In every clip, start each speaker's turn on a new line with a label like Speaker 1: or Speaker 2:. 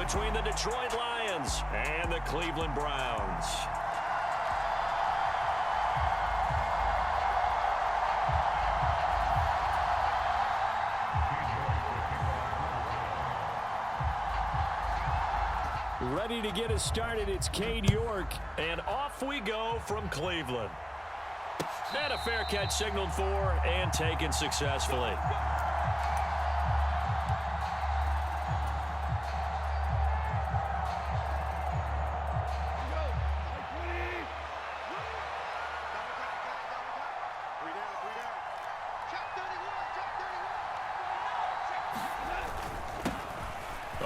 Speaker 1: between the Detroit Lions and the Cleveland Browns. Ready to get us started, it's Cade York, and off we go from Cleveland. And a fair catch signaled for and taken successfully.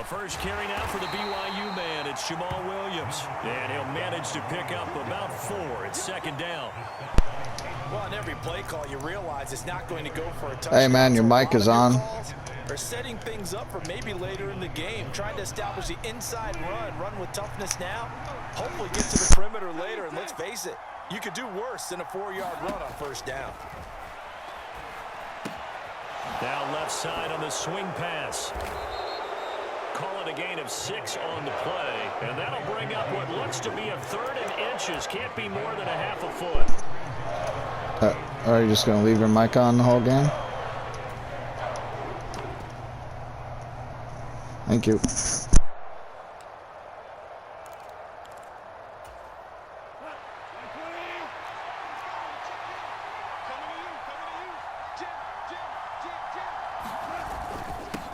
Speaker 1: First carry now for the BYU man. It's Jamal Williams. And he'll manage to pick up about 4. It's second down.
Speaker 2: Well, on every play call, you realize it's not going to go for a touchdown.
Speaker 3: Hey, man, your mic is on.
Speaker 2: They're setting things up for maybe later in the game, trying to establish the inside run with toughness now. Hopefully get to the perimeter later, and let's face it, you could do worse than a 4-yard run on first down.
Speaker 1: Now left side on the swing pass. Call it a gain of 6 on the play, and that'll bring up what looks to be a 3rd and inches. Can't be more than a half a foot.
Speaker 3: Are you just going to leave your mic on the whole game? Thank you.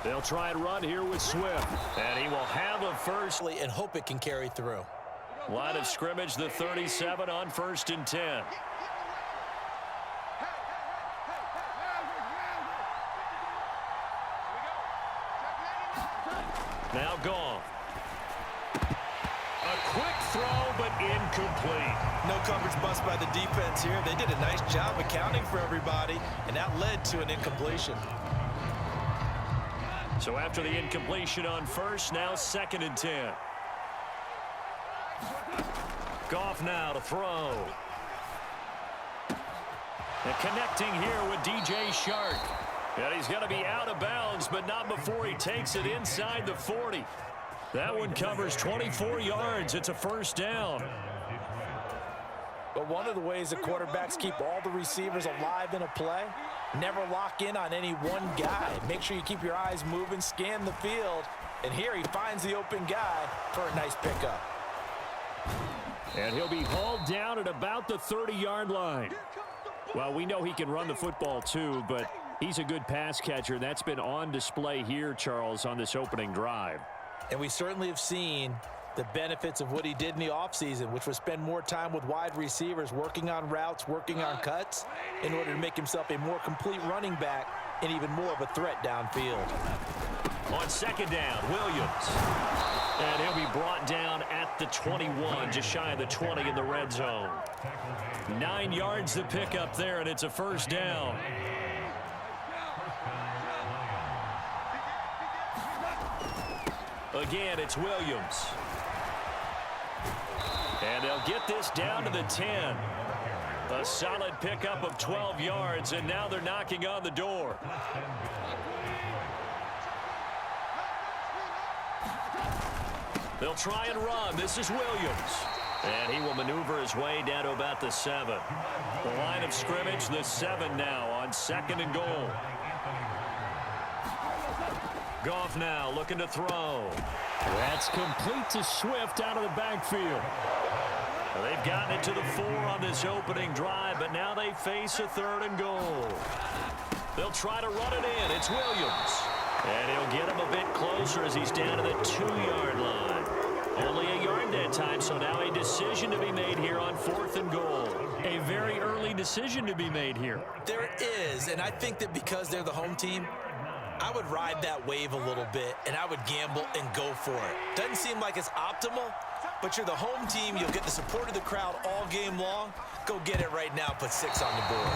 Speaker 1: They'll try and run here with Swift, and he will have a first.
Speaker 2: And hope it can carry through.
Speaker 1: Line of scrimmage, the 37 on 1st and 10. Now Goff. A quick throw, but incomplete.
Speaker 2: No coverage bust by the defense here. They did a nice job accounting for everybody, and that led to an incompletion.
Speaker 1: So after the incompletion on first, now 2nd and 10. Goff now to throw. And connecting here with DJ Shark. And he's going to be out of bounds, but not before he takes it inside the 40. That one covers 24 yards. It's a first down.
Speaker 2: But one of the ways the quarterbacks keep all the receivers alive in a play, never lock in on any one guy. Make sure you keep your eyes moving, scan the field. And here he finds the open guy for a nice pickup.
Speaker 1: And he'll be hauled down at about the 30-yard line. Well, we know he can run the football too, but he's a good pass catcher. That's been on display here, Charles, on this opening drive.
Speaker 2: And we certainly have seen the benefits of what he did in the offseason, which was spend more time with wide receivers, working on routes, working on cuts, in order to make himself a more complete running back and even more of a threat downfield.
Speaker 1: On 2nd down, Williams. And he'll be brought down at the 21, just shy of the 20 in the red zone. 9 yards to pick up there, and it's a first down. Again, it's Williams. And they'll get this down to the 10. A solid pickup of 12 yards, and now they're knocking on the door. They'll try and run. This is Williams. And he will maneuver his way down to about the 7. The line of scrimmage, the 7 now on 2nd and goal. Goff now looking to throw. That's complete to Swift out of the backfield. Well, they've gotten it to the 4 on this opening drive, but now they face a 3rd and goal. They'll try to run it in. It's Williams. And he'll get him a bit closer as he's down to the 2-yard line. Only a yard that time, so now a decision to be made here on 4th and goal. A very early decision to be made here.
Speaker 2: There is, and I think that because they're the home team, I would ride that wave a little bit, and I would gamble and go for it. Doesn't seem like it's optimal, but you're the home team. You'll get the support of the crowd all game long. Go get it right now. Put 6 on the board.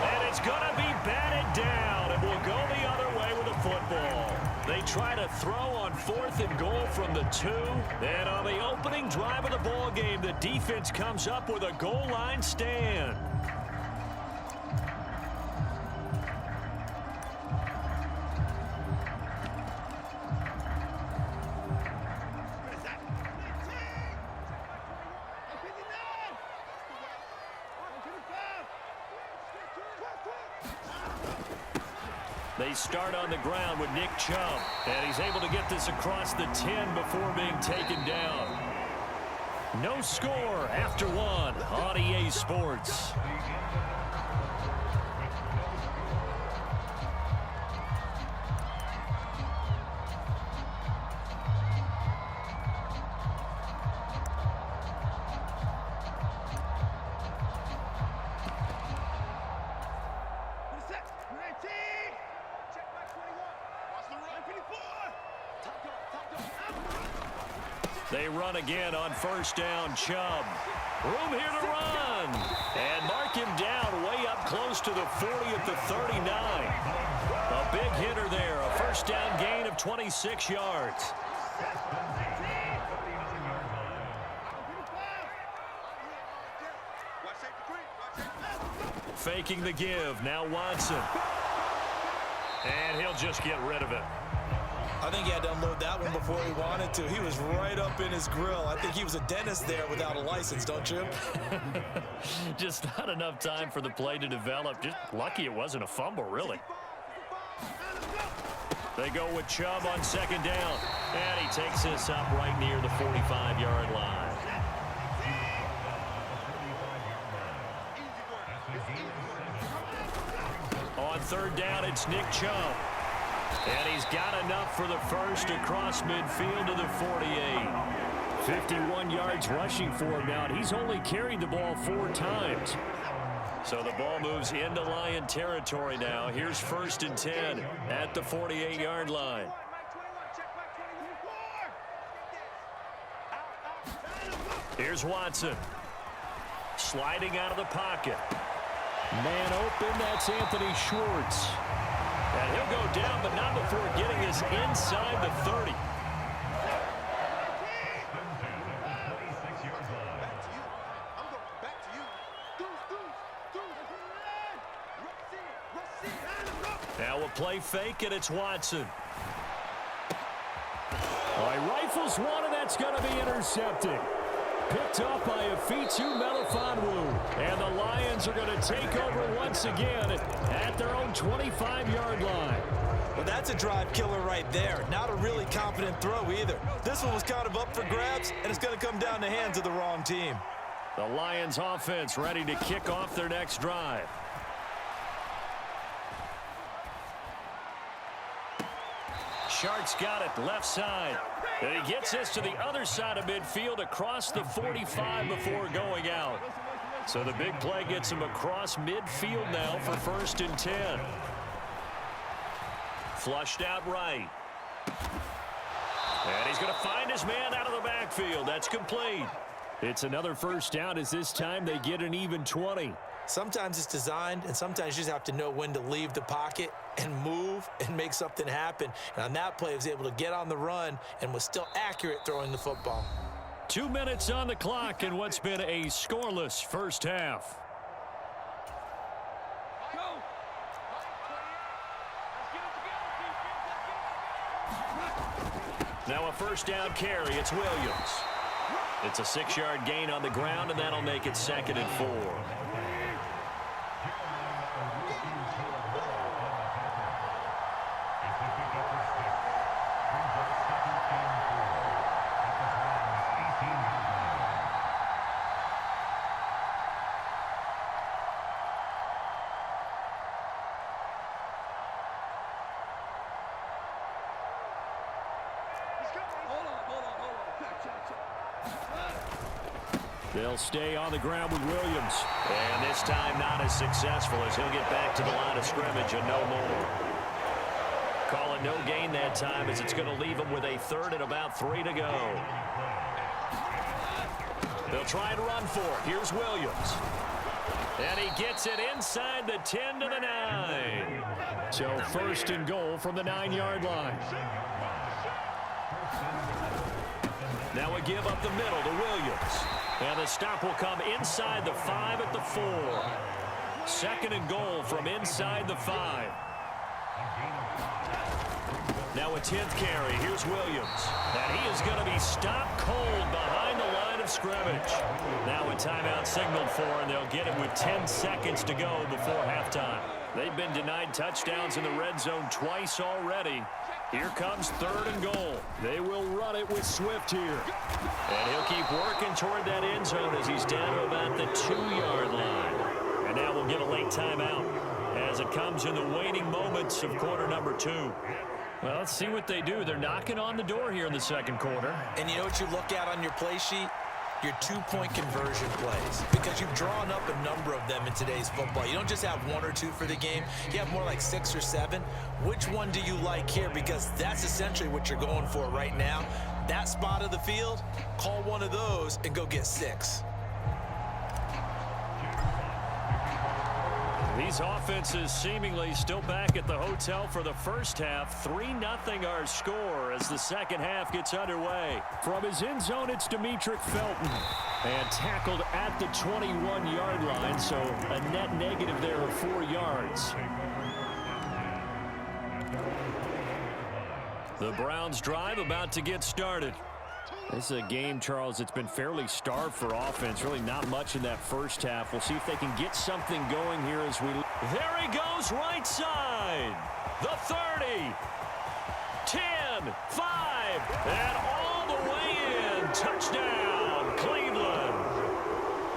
Speaker 1: And it's going to be batted down. It will go the other way with the football. They try to throw on 4th and goal from the 2. And on the opening drive of the ball game, the defense comes up with a goal line stand. They start on the ground with Nick Chubb. And he's able to get this across the 10 before being taken down. No score after one on EA Sports. They run again on first down. Chubb. Room here to run. And mark him down way up close to the 40 at the 39. A big hitter there. A first down gain of 26 yards. Faking the give. Now Watson. And he'll just get rid of it.
Speaker 2: I think he had to unload that one before he wanted to. He was right up in his grill. I think he was a dentist there without a license, don't you?
Speaker 1: Just not enough time for the play to develop. Just lucky it wasn't a fumble, really. They go with Chubb on second down. And he takes this up right near the 45-yard line. On third down, it's Nick Chubb. And he's got enough for the first across midfield to the 48. 51 yards rushing for him now. And he's only carried the ball 4 times. So the ball moves into Lion territory now. Here's first and 10 at the 48-yard line. Here's Watson. Sliding out of the pocket. Man open, that's Anthony Schwartz. And he'll go down, but not before getting this inside the 30. Now a play fake, and it's Watson. All right, rifles one, and that's going to be intercepted. Picked up by Afitu Melifonwu. And the Lions are going to take over once again at their own 25-yard line.
Speaker 2: Well, that's a drive killer right there. Not a really confident throw either. This one was kind of up for grabs, and it's going to come down the hands of the wrong team.
Speaker 1: The Lions offense ready to kick off their next drive. Shark's got it left side. And he gets this to the other side of midfield across the 45 before going out. So the big play gets him across midfield now for first and 10. Flushed out right. And he's going to find his man out of the backfield. That's complete. It's another first down as this time they get an even 20.
Speaker 2: Sometimes it's designed, and sometimes you just have to know when to leave the pocket and move and make something happen. And on that play, he was able to get on the run and was still accurate throwing the football.
Speaker 1: 2 minutes on the clock in what's been a scoreless first half. Now a first down carry. It's Williams. It's a 6-yard gain on the ground, and that'll make it 2nd and 4. They'll stay on the ground with Williams. And this time not as successful as he'll get back to the line of scrimmage and no more. Call it no gain that time as it's going to leave him with a 3rd and about 3 to go. They'll try and run for it. Here's Williams. And he gets it inside the 10 to the 9. So first and goal from the 9-yard line. Now a give up the middle to Williams. And the stop will come inside the 5 at the 4. 2nd and goal from inside the 5. Now a 10th carry. Here's Williams. And he is going to be stopped cold behind the line of scrimmage. Now a timeout signaled for, and they'll get it with 10 seconds to go before halftime. They've been denied touchdowns in the red zone twice already. Here comes 3rd and goal. They will run it with Swift here. And he'll keep working toward that end zone as he's down to about the 2-yard line. And now we'll get a late timeout as it comes in the waning moments of quarter number 2. Well, let's see what they do. They're knocking on the door here in the second quarter.
Speaker 2: And you know what you look at on your play sheet? Your 2-point conversion plays, because you've drawn up a number of them in today's football. You don't just have 1 or 2 for the game. You have more like 6 or 7. Which one do you like here? Because that's essentially what you're going for right now. That spot of the field, call one of those and go get 6.
Speaker 1: These offenses seemingly still back at the hotel for the first half. 3-0 our score as the second half gets underway. From his end zone, it's Demetric Felton. And tackled at the 21-yard line, so a net negative there of 4 yards. The Browns drive about to get started. This is a game, Charles, it's been fairly starved for offense. Really not much in that first half. We'll see if they can get something going here as we... There he goes, right side. The 30. 10, 5, and all the way in. Touchdown, Cleveland.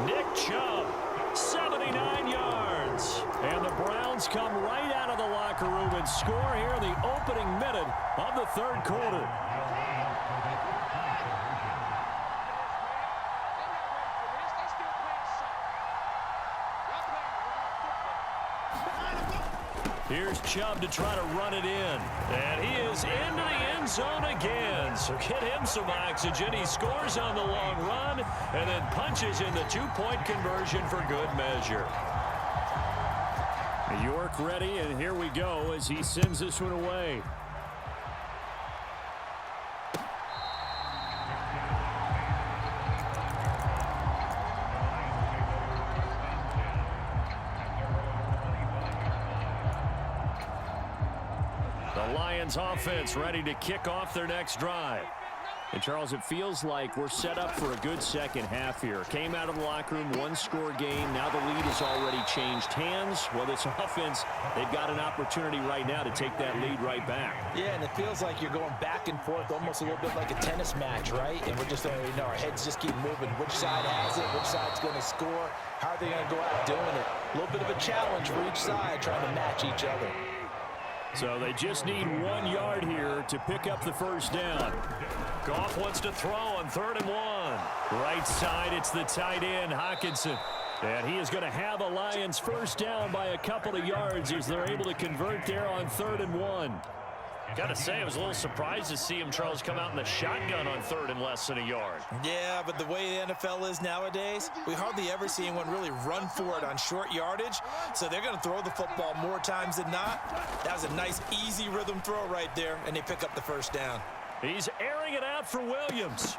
Speaker 1: Nick Chubb, 79 yards. And the Browns come right out of the locker room and score here in the opening minute of the third quarter. Here's Chubb to try to run it in. And he is into the end zone again. So get him some oxygen. He scores on the long run and then punches in the 2-point conversion for good measure. York ready, and here we go as he sends this one away. Offense ready to kick off their next drive. And Charles, it feels like we're set up for a good second half here. Came out of the locker room, 1-score game. Now the lead has already changed hands. Well, this offense, they've got an opportunity right now to take that lead right back.
Speaker 2: Yeah, and it feels like you're going back and forth almost a little bit like a tennis match, right? And we're just, our heads just keep moving. Which side has it? Which side's going to score? How are they going to go out doing it? A little bit of a challenge for each side trying to match each other.
Speaker 1: So they just need 1 yard here to pick up the first down. Goff wants to throw on 3rd and 1. Right side, it's the tight end, Hockenson. And he is going to have a Lions first down by a couple of yards as they're able to convert there on 3rd and 1. Got to say, I was a little surprised to see him, Charles, come out in the shotgun on 3rd and less than a yard.
Speaker 2: Yeah, but the way the NFL is nowadays, we hardly ever see anyone really run for it on short yardage. So they're going to throw the football more times than not. That was a nice, easy rhythm throw right there, and they pick up the first down.
Speaker 1: He's airing it out for Williams.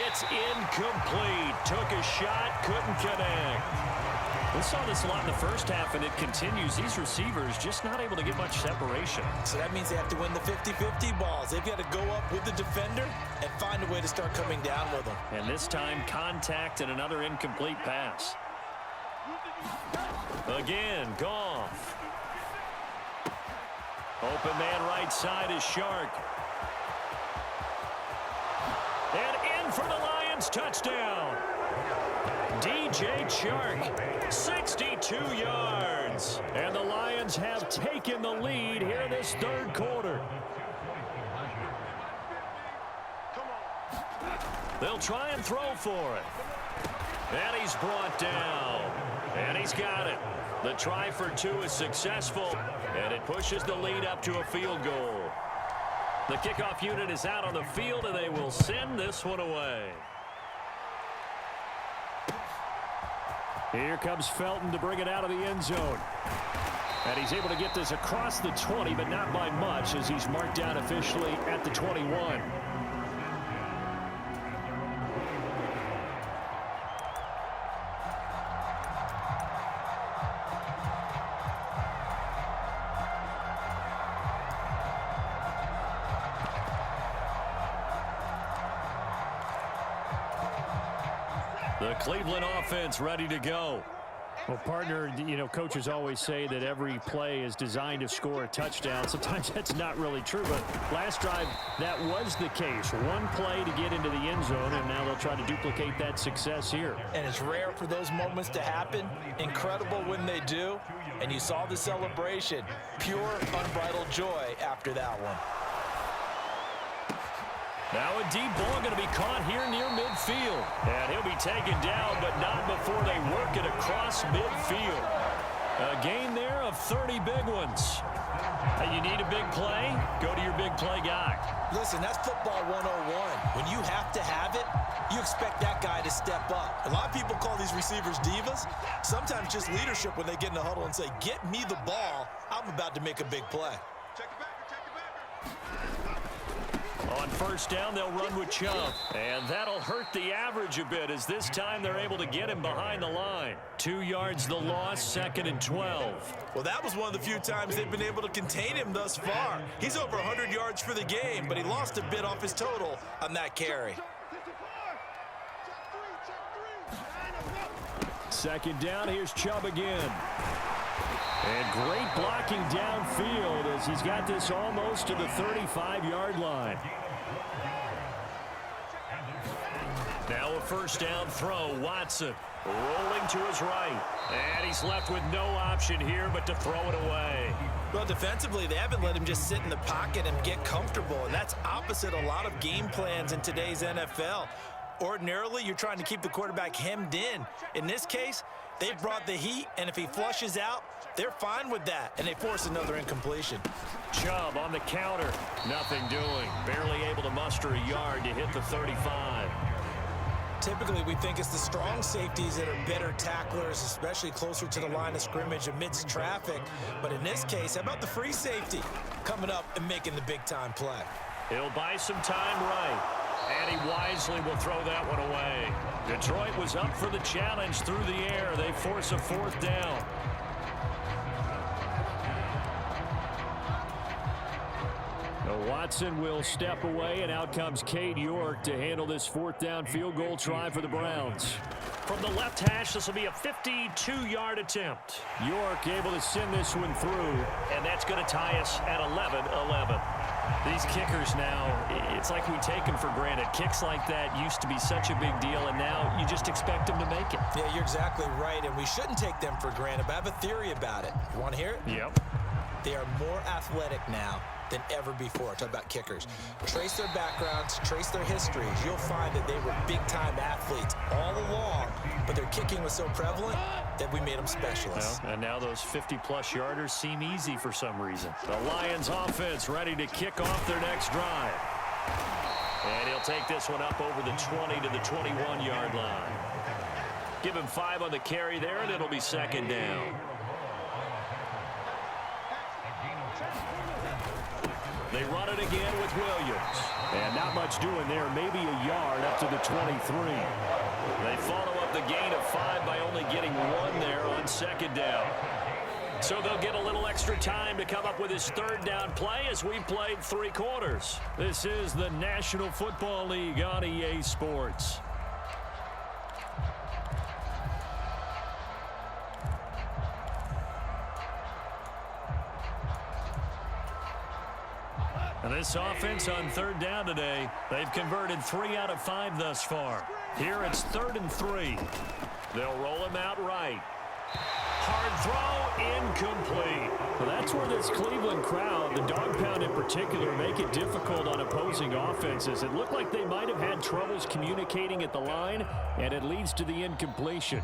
Speaker 1: It's incomplete. Took a shot, couldn't connect. We saw this a lot in the first half, and it continues. These receivers just not able to get much separation.
Speaker 2: So that means they have to win the 50-50 balls. They've got to go up with the defender and find a way to start coming down with them.
Speaker 1: And this time, contact and another incomplete pass. Again, Goff. Open man right side is Shark. And in for the Lions, touchdown. DJ Chark, 62 yards. And the Lions have taken the lead here in this third quarter. They'll try and throw for it. And he's brought down. And he's got it. The try for 2 is successful. And it pushes the lead up to a field goal. The kickoff unit is out on the field, and they will send this one away. Here comes Felton to bring it out of the end zone. And he's able to get this across the 20, but not by much, as he's marked down officially at the 21. The Cleveland offense ready to go.
Speaker 4: Well, partner, you know, coaches always say that every play is designed to score a touchdown. Sometimes that's not really true, but last drive, that was the case. One play to get into the end zone, and now they'll try to duplicate that success here.
Speaker 2: And it's rare for those moments to happen. Incredible when they do. And you saw the celebration. Pure, unbridled joy after that one.
Speaker 1: Now a deep ball going to be caught here near midfield. And he'll be taken down, but not before they work it across midfield. A gain there of 30 big ones. Hey, you need a big play? Go to your big play guy.
Speaker 2: Listen, that's football 101. When you have to have it, you expect that guy to step up. A lot of people call these receivers divas. Sometimes just leadership when they get in the huddle and say, get me the ball. I'm about to make a big play.
Speaker 1: On first down, they'll run with Chubb. And that'll hurt the average a bit as this time they're able to get him behind the line. 2 yards the loss, 2nd and 12.
Speaker 2: Well, that was one of the few times they've been able to contain him thus far. He's over 100 yards for the game, but he lost a bit off his total on that carry.
Speaker 1: 2nd down, here's Chubb again. And great blocking downfield as he's got this almost to the 35-yard line. Now a first down throw. Watson rolling to his right. And he's left with no option here but to throw it away.
Speaker 2: Well, defensively, they haven't let him just sit in the pocket and get comfortable. And that's opposite a lot of game plans in today's NFL. Ordinarily, you're trying to keep the quarterback hemmed in. In this case, they brought the heat, and if he flushes out, they're fine with that, and they force another incompletion.
Speaker 1: Chubb on the counter. Nothing doing. Barely able to muster a yard to hit the 35.
Speaker 2: Typically, we think it's the strong safeties that are better tacklers, especially closer to the line of scrimmage amidst traffic. But in this case, how about the free safety coming up and making the big-time play?
Speaker 1: He'll buy some time right. And he wisely will throw that one away. Detroit was up for the challenge through the air. They force a 4th down. Watson will step away, and out comes Cade York to handle this 4th down field goal try for the Browns. From the left hash, this will be a 52-yard attempt. York able to send this one through, and that's going to tie us at 11-11. These kickers now, it's like we take them for granted. Kicks like that used to be such a big deal, and now you just expect them to make it.
Speaker 2: Yeah, you're exactly right, and we shouldn't take them for granted, but I have a theory about it. You want to hear it?
Speaker 1: Yep.
Speaker 2: They are more athletic now than ever before. Talk about kickers. Trace their backgrounds, trace their histories. You'll find that they were big-time athletes all along, but their kicking was so prevalent that we made them specialists.
Speaker 1: Well, and now those 50-plus yarders seem easy for some reason. The Lions offense ready to kick off their next drive. And he'll take this one up over the 20 to the 21-yard line. Give him 5 on the carry there, and it'll be 2nd down. They run it again with Williams. And not much doing there, maybe a yard up to the 23. They follow up the gain of 5 by only getting 1 there on 2nd down. So they'll get a little extra time to come up with his 3rd down play as we played 3 quarters. This is the National Football League on EA Sports. And this offense on 3rd down today, they've converted 3 out of 5 thus far. Here it's 3rd and 3. They'll roll him out right. Hard throw, incomplete. Well, that's where this Cleveland crowd, the dog pound in particular, make it difficult on opposing offenses. It looked like they might have had troubles communicating at the line, and it leads to the incompletion.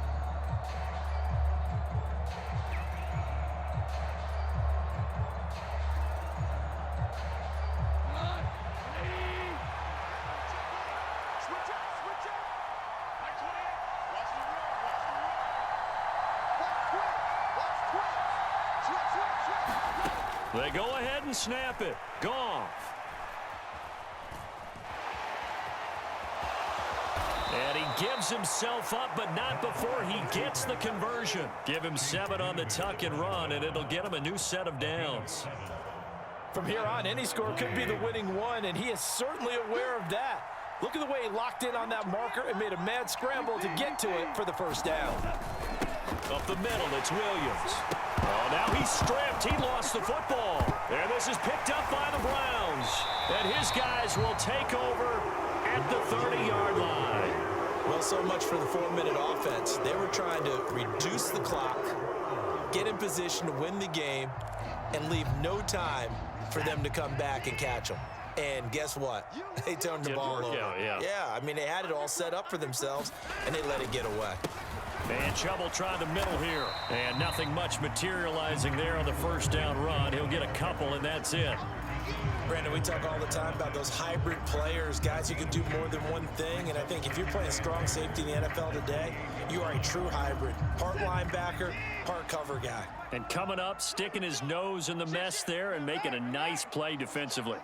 Speaker 1: They go ahead and snap it. Goff. And he gives himself up, but not before he gets the conversion. Give him 7 on the tuck and run, and it'll get him a new set of downs.
Speaker 2: From here on, any score could be the winning one, and he is certainly aware of that. Look at the way he locked in on that marker and made a mad scramble to get to it for the first down.
Speaker 1: Up the middle, it's Williams. Oh, now he's stripped. He lost the football. And this is picked up by the Browns. And his guys will take over at the 30-yard line.
Speaker 2: Well, so much for the 4-minute offense. They were trying to reduce the clock, get in position to win the game, and leave no time for them to come back and catch them. And guess what? They turned the ball over. Yeah, I mean, they had it all set up for themselves, and they let it get away.
Speaker 1: And Chubb will try the middle here. And nothing much materializing there on the first down run. He'll get a couple, and that's it.
Speaker 2: Brandon, we talk all the time about those hybrid players, guys who can do more than one thing. And I think if you're playing strong safety in the NFL today, you are a true hybrid. Part linebacker, part cover guy.
Speaker 1: And coming up, sticking his nose in the mess there and making a nice play defensively.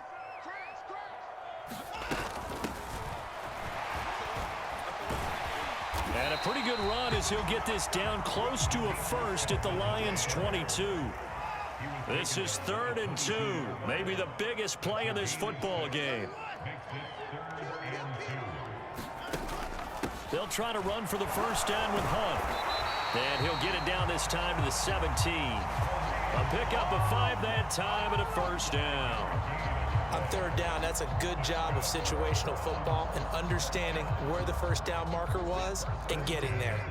Speaker 1: And a pretty good run as he'll get this down close to a first at the Lions' 22. This is 3rd and 2. Maybe the biggest play of this football game. They'll try to run for the first down with Hunt. And he'll get it down this time to the 17. A pickup of 5 that time and a first down.
Speaker 2: On 3rd down, that's a good job of situational football and understanding where the first down marker was and getting there.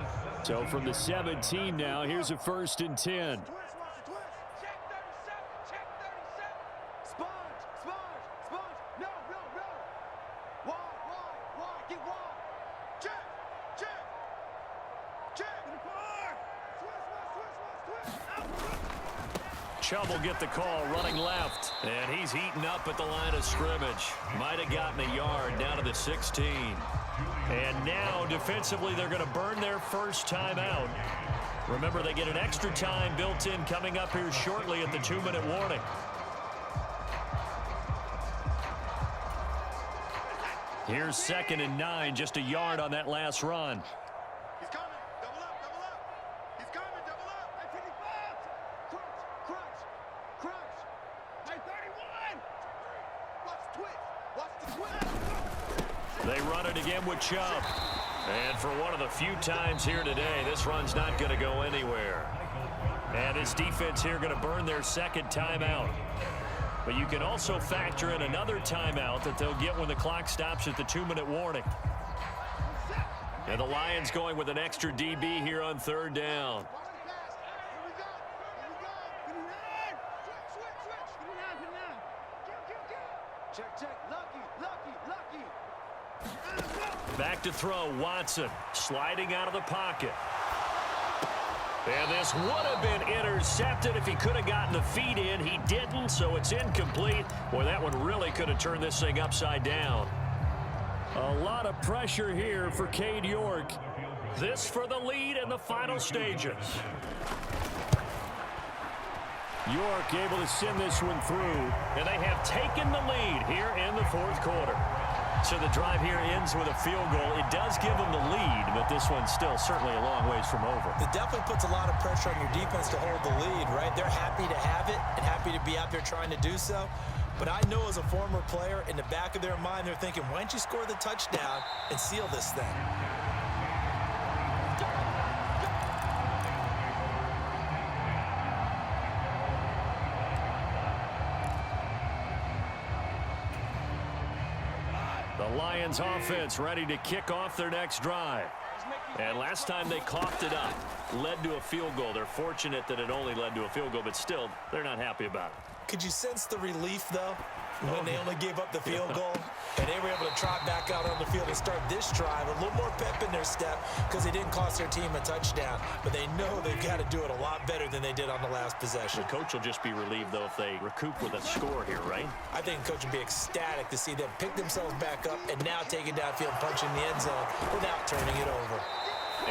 Speaker 1: So from the 17 now, here's a 1st and 10. Chubb will get the call running left. And he's eaten up at the line of scrimmage. Might have gotten a yard down to the 16. And now defensively they're going to burn their first timeout. Remember, they get an extra time built in coming up here shortly at the 2-minute warning. Here's 2nd and 9, just a yard on that last run. They run it again with Chubb. And for one of the few times here today, this run's not going to go anywhere. And his defense here going to burn their 2nd timeout. But you can also factor in another timeout that they'll get when the clock stops at the 2-minute warning. And the Lions going with an extra DB here on 3rd down. Back to throw, Watson sliding out of the pocket. And this would have been intercepted if he could have gotten the feet in. He didn't, so it's incomplete. Boy, that one really could have turned this thing upside down. A lot of pressure here for Cade York. This for the lead in the final stages. York able to send this one through, and they have taken the lead here in the 4th quarter. So the drive here ends with a field goal. It does give them the lead, but this one's still certainly a long ways from over.
Speaker 2: It definitely puts a lot of pressure on your defense to hold the lead, right? They're happy to have it and happy to be out there trying to do so. But I know as a former player, in the back of their mind, they're thinking, why don't you score the touchdown and seal this thing?
Speaker 1: The Lions offense ready to kick off their next drive. And last time they coughed it up, led to a field goal. They're fortunate that it only led to a field goal, but still, they're not happy about it.
Speaker 2: Could you sense the relief, though, when they only gave up the field goal and they were able to trot back out on the field and start this drive? A little more pep in their step because they didn't cost their team a touchdown, but they know they've got to do it a lot better than they did on the last possession.
Speaker 1: The coach will just be relieved, though, if they recoup with a score here, right?
Speaker 2: I think the coach would be ecstatic to see them pick themselves back up and now take it downfield, punch in the end zone without turning it over.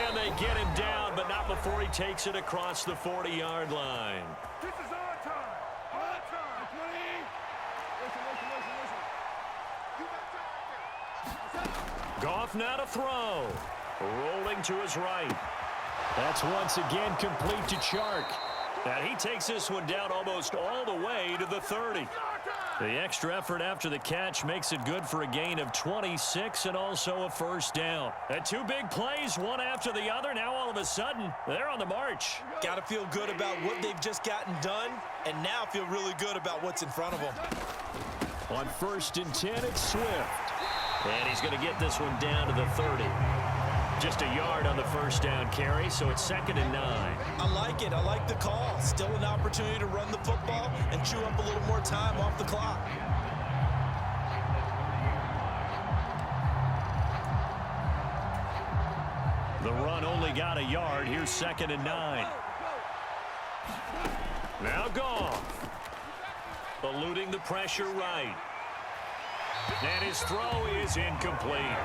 Speaker 1: And they get him down, but not before he takes it across the 40-yard line.
Speaker 5: This is our time. Our time. 20. Listen.
Speaker 1: Goff now to throw. Rolling to his right. That's once again complete to Chark. And he takes this one down almost all the way to the 30. The extra effort after the catch makes it good for a gain of 26 and also a first down. And two big plays, one after the other. Now all of a sudden, they're on the march.
Speaker 2: Got to feel good about what they've just gotten done, and now feel really good about what's in front of them.
Speaker 1: On 1st and 10, it's Swift. And he's going to get this one down to the 30. Just a yard on the first down carry, so it's 2nd and 9.
Speaker 2: I like it. I like the call. Still an opportunity to run the football and chew up a little more time off the clock.
Speaker 1: The run only got a yard. Here's 2nd and 9. Now Goff. Eluding the pressure right. And his throw is incomplete.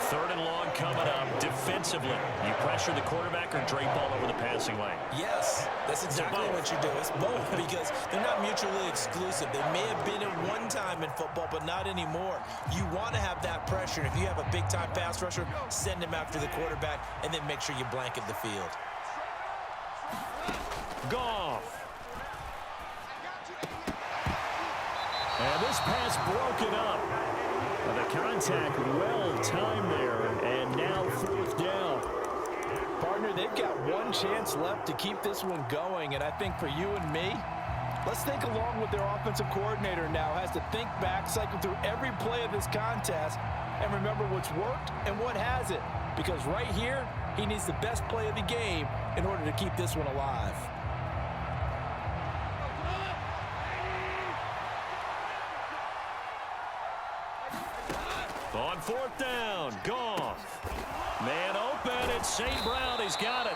Speaker 1: 3rd and long coming up. Defensively, you pressure the quarterback or drape all over the passing lane?
Speaker 2: Yes, that's exactly what you do. It's both because they're not mutually exclusive. They may have been at one time in football, but not anymore. You want to have that pressure. If you have a big-time pass rusher, send him after the quarterback, and then make sure you blanket the field.
Speaker 1: Goff. And this pass broken up. The contact well timed there, and now 4th down.
Speaker 6: Partner, they've got one chance left to keep this one going, and I think for you and me, let's think along with their offensive coordinator now has to think back, cycle through every play of this contest, and remember what's worked and what hasn't. Because right here, he needs the best play of the game in order to keep this one alive.
Speaker 1: On 4th down, Goff. Man open, it's St. Brown. He's got it.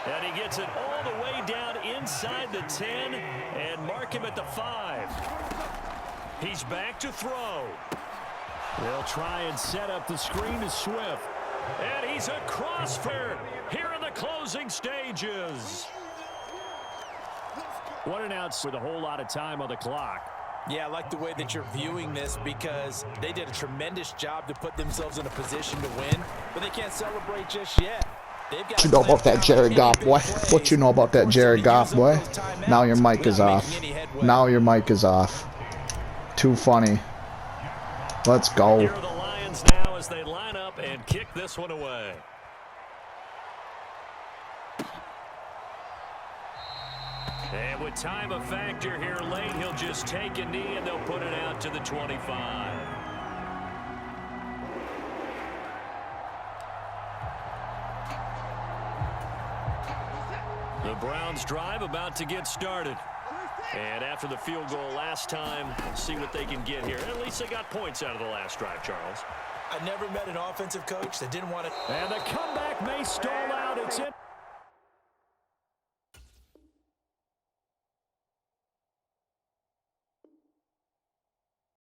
Speaker 1: And he gets it all the way down inside the 10 and mark him at the 5. He's back to throw. They'll try and set up the screen to Swift. And he's a crossfire here in the closing stages.
Speaker 4: What an outs with a whole lot of time on the clock.
Speaker 6: Yeah, I like the way that you're viewing this because they did a tremendous job to put themselves in a position to win, but they can't celebrate just yet.
Speaker 3: What you know about that Jared Goff, boy? What you know about that Jared Goff, boy? Now your mic is off. Now your mic is off. Too funny. Let's go.
Speaker 1: Here are the Lions now as they line up and kick this one away. And with time a factor here late, he'll just take a knee and they'll put it out to the 25. The Browns drive about to get started. And after the field goal last time, see what they can get here. At least they got points out of the last drive, Charles.
Speaker 2: I never met an offensive coach that didn't want to.
Speaker 4: And the comeback may start